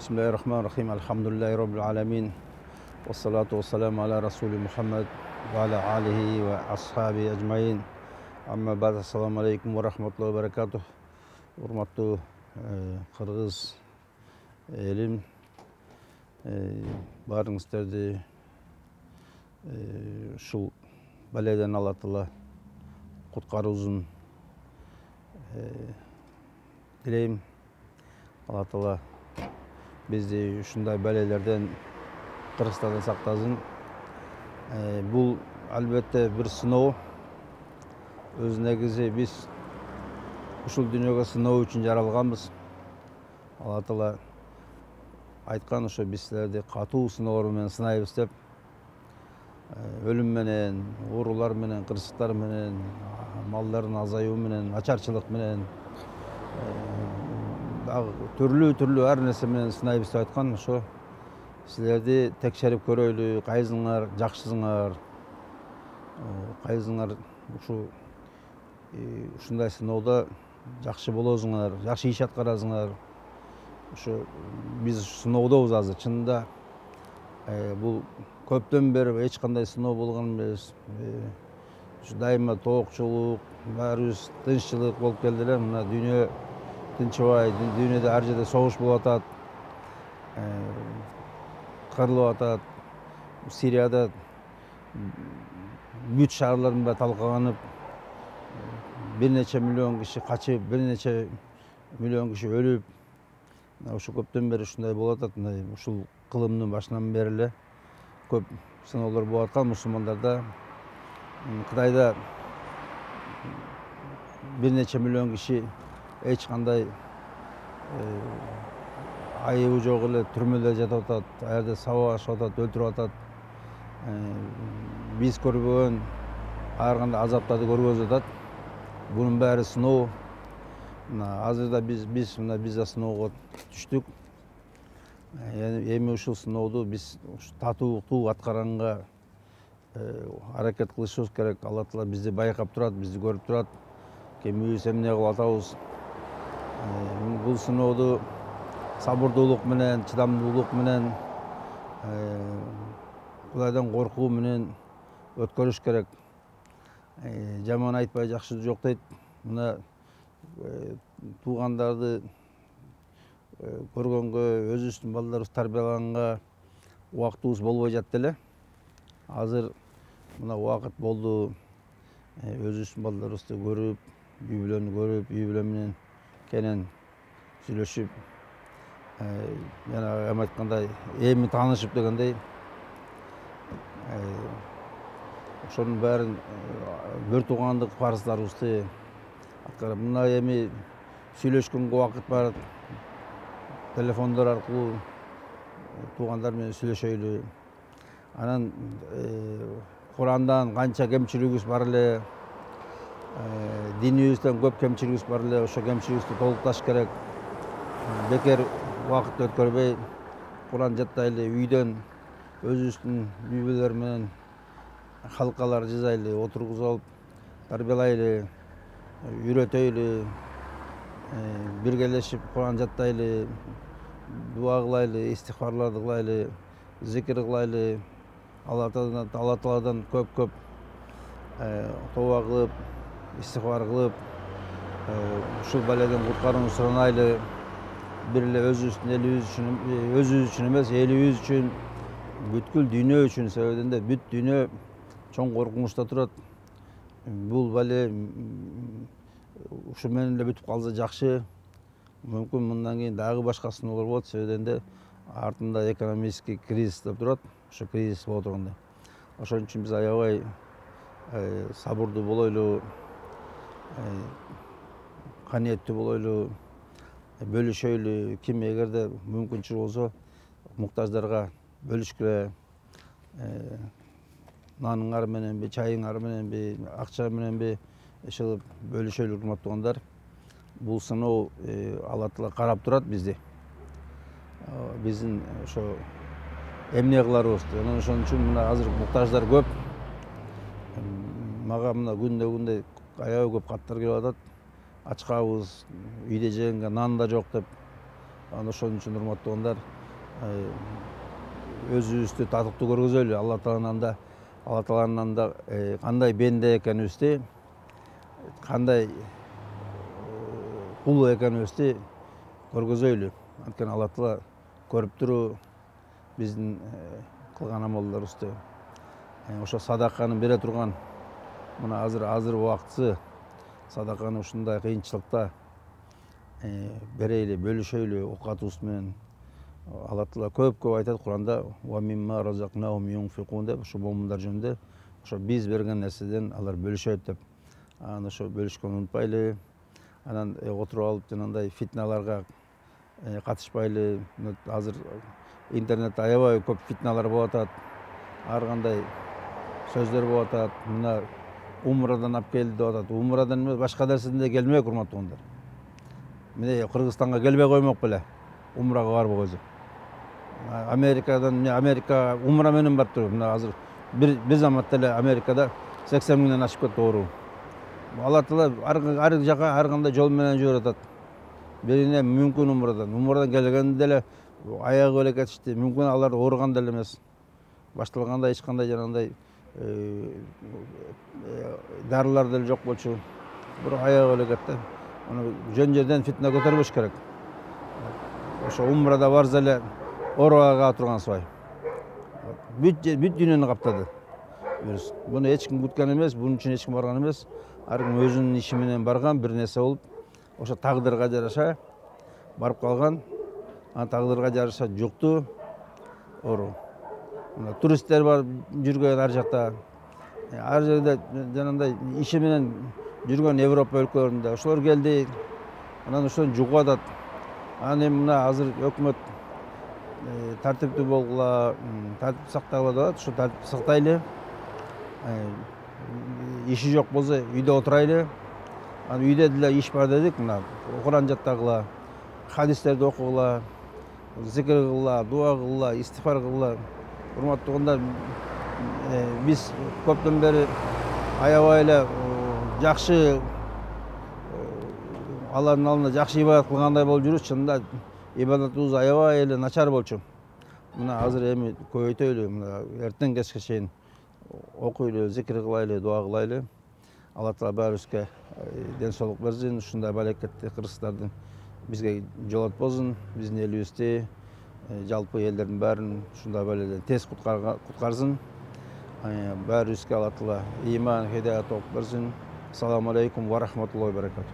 Bismillahirrahmanirrahim. Elhamdülillahi Rabbil alemin. Ve salatu ve selamu ala Resulü Muhammed ve ala alihi ve ashabi ecmain. Amma ba'd. Assalamu alaikum ve rahmetullahi ve berekatuh. Hurmatlı Kırgız elim, barыңызды ушул баледен Алла Таала куткаруусун dileyim. Алла Таала bizdi ушундай балелерден Кыргызстандан сактасын. Бул албетте бир сыноо. Өз негизи биз ушул дүйнөгө сыноо үчүн жаралганбыз. Алла Таала айткан ошо биз силерди катуу сыноолор менен сынайбыз деп. Өлүм менен, оорулар менен, кырсыктар менен, малдардын азаюу менен, начарчылык менен, түрлүү ар нерсе менен сынайбыз деп айткан. Ошо силерди текшерип көрөйлү, кайсыңар жакшысыңар, кайсыңар ушундай сыноодо жакшы болосуңар, жакшы иш аткарасыңар. Ошо биз сыноодобуз азыр. Чынында бул көптөн бери эч кандай сыноо болгон эмес. Дайыма тоокчулук, баарыбыз тынччылык болуп келди эле. Мына дүйнө тынчыбай, дүйнөдө ар жерде согуш болуп атат, кырылып атат. Сирияда бүт шаарлардын баары талкаланып, бир нече миллион киши качып, бир нече миллион киши өлүп, ошо көптөн бери ушундай болуп атат. Ушул кылымдын башынан бери эле көп сыноолор болуп аткан мусулмандарда. Кытайда бир нече миллион киши эч кандай айыбы жок эле түрмөдө жатып атат, ал жерде сабап атат, өлтүрүп атат. Биз көрбөгөн ар кандай азаптарды көргөзүп атат. Бунун баары сыноо. Азырда биз да сыноого түштүк. Эми ушул сыноодо биз татууктуу аткаганга аракет кылышыбыз керек. Алла Таала бизди байкап турат, бизди көрүп турат. Кимибиз эмне кылып атабыз. Бул сыноодо сабырдуулук менен, чыдамдуулук менен, Кудайдан коркуу менен өткөрүш керек. Жаман айтпай жакшы жок дейт. Мына туугандарды көргөнгө, өзүбүздүн балдарыбызды тарбиялаганга убактыбыз болбой жатты эле. Азыр мына убакыт болду. Өзүбүздүн балдарыбызды көрүп, үй бүлөнү көрүп, үй бүлө менен кенен сүйлөшүп, жана эми айткандай, эми таанышып дегендей, ошонун баарын бир туугандык парыздарыбызды аткарып, мына эми сүйлөшкөнгө убакыт бар. Телефондор аркылуу туугандар менен сүйлөшөйлү. Анан Курандан канча кемчилигибиз бар эле, динибизден көп кемчилигибиз бар эле. Ошо кемчилигибизди толукташ керек. Бекер убакыт өткөрбөй, Куран жаттайлы, үйдөн өзүбүздүн үй бүлөлөр менен халкалар жазайлы, отургузуп алып тарбиялайлы, үйрөтөйлү, биргелешип Куран жаттайлы, дуа кылайлы, истихфарларды кылайлы, зикир кылайлы. Алла Тааладан көп тооба кылып, истихфар кылып, ушул баледен куткарууну суранайлы. Бир эле өзүбүздүн элибиз үчүн, өзүбүз үчүн эмес, элибиз үчүн, бүткүл дүйнө үчүн. Себебинде бүт дүйнө чоң коркунучта турат. Бул бале ушу менен эле бүтүп калса жакшы. Мүмкүн мындан кийин дагы башка сыноолор болот. Себебинде артында экономический кризис деп турат. Ошо кризис боло турганда. Ошон үчүн биз аябай сабырдуу болойлу, каниеттүү болойлу, бөлүшөйлү. Ким эгерде мүмкүнчүлүк болсо муктаждарга бөлүшкүлө. Наныңар мененби, чайыңар мененби, акча мененби иши бөлүшөйлү, урматтуу туугандар. Бул сыноо Алла Таала карап турат бизди. Биздин ошо эмне кыларыбызды. Анан ошон үчүн мына азыр муктаждар көп. Мага мына күндө аябай көп каттар келип атат. Ачкабыз, үйдө жегенге нан да жок деп. Аны ошон үчүн урматтуугандар, өзүбүздү татыктуу көргүзөлү. Алла Тааланын да кандай бенде экенибизди, кандай кул экенибизди көргөзөйлү. Анткени Алла Таала көрүп туруу биздин кылган амалдарыбызды. Ошо садаканы бере турган мына азыр убактысы садаканы ушундай кыйынчылыкта берейли, бөлүшөйлү оокатыбыз менен. Алла Таала көп айтат Куранда: "Ва мимма разакнахум юнфикун" деп, ошо момундар жөнүндө, ошо биз берген нерседен алар бөлүшөт деп. Аны ошо бөлүшкөнү унутпайлы. Анан отуруп алып жанагындай фитналарга катышпайлы. Азыр интернетте аябай көп фитналар болуп атат. Ар кандай сөздөр болуп атат. Мына умрадан алып келди деп атат. Умрадан эмес, башка нерседен да келмек, урматтуугандар. Міне Кыргызстанга келбей коймок беле, умрага барбок өзү. Америка умра менен барып туруп, мына азыр бир заматта эле Америкада 80 миңден ашып кетти оору. Алла Таала ар жака ар кандай жол менен жиберип атат. Бирине мүмкүн умрадан келгенде деле аягы эле кетишти. Мүмкүн алар ооруган деле эмес. Башталганда эч кандай жанагындай дарылар деле жок болчу. Бирок аягы эле кетти. Аны жөн жерден фитна көтөрбөш керек. Ошо умрада барса эле оорууга кала турган субай. Бүт дүйнөнү каптады вирус. Буну эч ким күткөн эмес, бунун үчүн эч ким барган эмес. Ар ким өзүнүн иши менен барган, бир нерсе болуп, ошо тагдырга жараша барып калган. Ана тагдырга жараша жукту оору. Мына туристтер бар жүргөн ар жакта. Ар жерде жанагындай иши менен жүргөн Европа өлкөлөрүндө ошолор келди. Анан ошон жугуп атат. Анан эми мына азыр өкмөт тартиптүү болгула, тартип сактагыла деп атат. Ошо тартипти сактайлы. Иши жок болсо үйдө отурайлы. Анан үйдө деле иш бар дедик, мына Куран жаттагыла, хадистерди окугула, зикир кылгыла, дуа кылгыла, истигфар кылгыла. Урматтуугандар, биз көптөн бери аябай эле жакшы Алланын алдында жакшы ибадат кылгандай болуп жүрүбүз. Чынында ибадатыбыз аябай эле начар болчу. Мына азыр эми көбөйтөйлү, мына эртең кечке чейин окуйлу, зикир кылайлы, дуа кылайлы. Алла Таала баарыбызга ден соолук берсин. Ушундай балекетти кыргыздардын бизге жолотпосун. Биздин элибизди, жалпы элдердин баарын ушундай баледен тез куткарсын. Баарыбызга Алла Таала ыйман, хидаят окуп берсин. Ассаламу алейкум ва рахматуллахи ва баракатух.